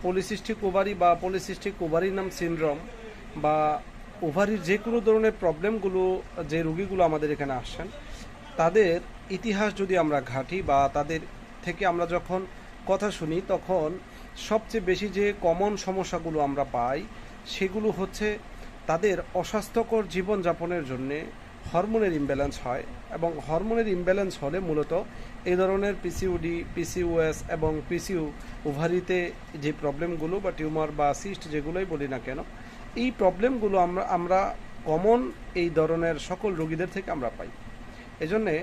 Polycystic ovary বা polycystic ওভারিনাম syndrome বা ওভারির যে কোনো ধরনের প্রবলেমগুলো যে রোগীগুলো আমাদের এখানে আসছেন তাদের ইতিহাস যদি আমরা ঘাঁটি বা তাদের থেকে আমরা যখন কথা শুনি তখন সবচেয়ে বেশি যে কমন সমস্যাগুলো আমরা পাই সেগুলো হচ্ছে তাদের অস্বাস্থ্যকর জীবনযাপনের জন্যে হরমোনের ইমব্যালেন্স হয় এবং হরমোনের ইমব্যালেন্স হলে মূলত এই ধরনের পিসিওডি পিসিওএস এবং পিসিও ওভারিতে যে প্রবলেমগুলো বা টিউমার বা সিস্ট যেগুলোই বলি না কেন এই প্রবলেমগুলো আমরা কমন এই ধরনের সকল রোগীদের থেকে আমরা পাই। এজন্যে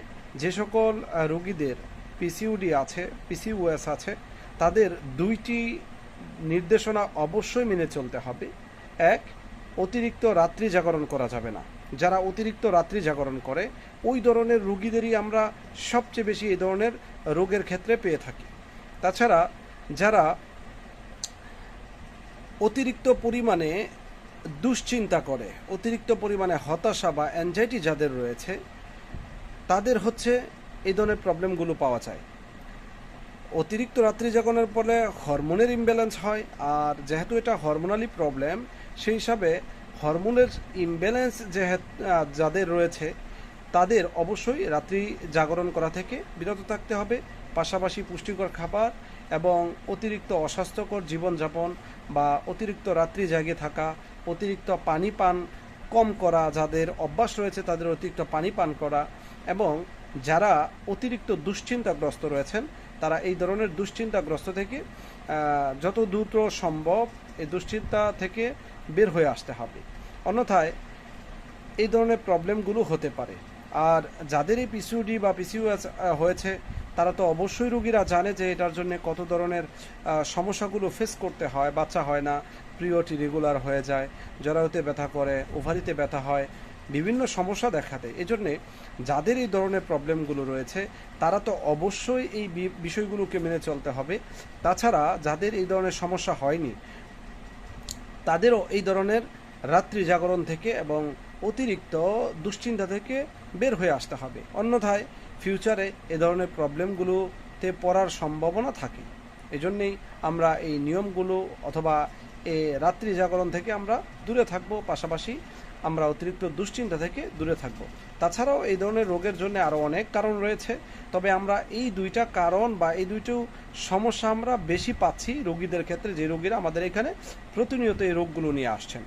যে সকল রোগীদের পিসিওডি আছে পিসিওএস আছে তাদের দুইটি নির্দেশনা অবশ্যই মেনে চলতে হবে। এক, অতিরিক্ত রাত্রি জাগরণ করা যাবে না। যারা অতিরিক্ত রাত্রি জাগরণ করে ওই ধরনের রোগীদেরই আমরা সবচেয়ে বেশি এই ধরনের রোগের ক্ষেত্রে পেয়ে থাকি। তাছাড়া যারা অতিরিক্ত পরিমাণে দুশ্চিন্তা করে, অতিরিক্ত পরিমাণে হতাশা বা অ্যাংজাইটি যাদের রয়েছে তাদের হচ্ছে এই ধরনের প্রবলেমগুলো পাওয়া যায়। অতিরিক্ত রাত্রি জাগরণের ফলে হরমোনের ইমব্যালেন্স হয়, আর যেহেতু এটা হরমোনালি প্রবলেম সেই হিসাবে হরমোনের ইমব্যালেন্স যাদের রয়েছে তাদের অবশ্যই রাত্রি জাগরণ করা থেকে বিরত থাকতে হবে। পাশাপাশি পুষ্টিকর খাবার এবং অতিরিক্ত অস্বাস্থ্যকর জীবনযাপন বা অতিরিক্ত রাত্রি জাগে থাকা, অতিরিক্ত পানি পান কম করা, যাদের অভ্যাস রয়েছে তাদের অতিরিক্ত পানি পান করা, এবং যারা অতিরিক্ত দুশ্চিন্তাগ্রস্ত রয়েছেন তারা এই ধরনের দুশ্চিন্তাগ্রস্ত থেকে যত দ্রুত সম্ভব এই দুশ্চিন্তা থেকে বের হয়ে আসতে হবে, অন্যথায় এই ধরনের প্রবলেমগুলো হতে পারে। আর যাদের এই পিসিওডি বা পিসিওএস হয়েছে তারা তো অবশ্যই রোগীরা জানে যে এটার জন্য কত ধরনের সমস্যাগুলো ফেস করতে হয়। বাচ্চা হয় না, পিরিয়ড রেগুলার হয়ে যায়, জরায়ুতে ব্যথা করে, ওভারিতে ব্যথা হয়, বিভিন্ন সমস্যা দেখা দেয়। এজন্যে যাদের এই ধরনের প্রবলেমগুলো রয়েছে তারা তো অবশ্যই এই বিষয়গুলোকে মেনে চলতে হবে। তাছাড়া যাদের এই ধরনের সমস্যা হয়নি তাদেরও এই ধরনের রাত্রি জাগরণ থেকে এবং অতিরিক্ত দুশ্চিন্তা থেকে বের হয়ে আসতে হবে, অন্যথায় ফিউচারে এ ধরনের প্রবলেমগুলোতে পড়ার সম্ভাবনা থাকে। এজন্যেই আমরা এই নিয়মগুলো অথবা এই রাত্রি জাগরণ থেকে আমরা দূরে থাকব, পাশাপাশি আমরা অতিরিক্ত দুশ্চিন্তা থেকে দূরে থাকব। তাছাড়াও এই ধরনের রোগের জন্য আরও অনেক কারণ রয়েছে, তবে আমরা এই দুইটা কারণ বা এই দুইটো সমস্যা আমরা বেশি পাচ্ছি রোগীদের ক্ষেত্রে, যে রোগীরা আমাদের এখানে প্রতিনিয়ত এই রোগগুলো নিয়ে আসছেন।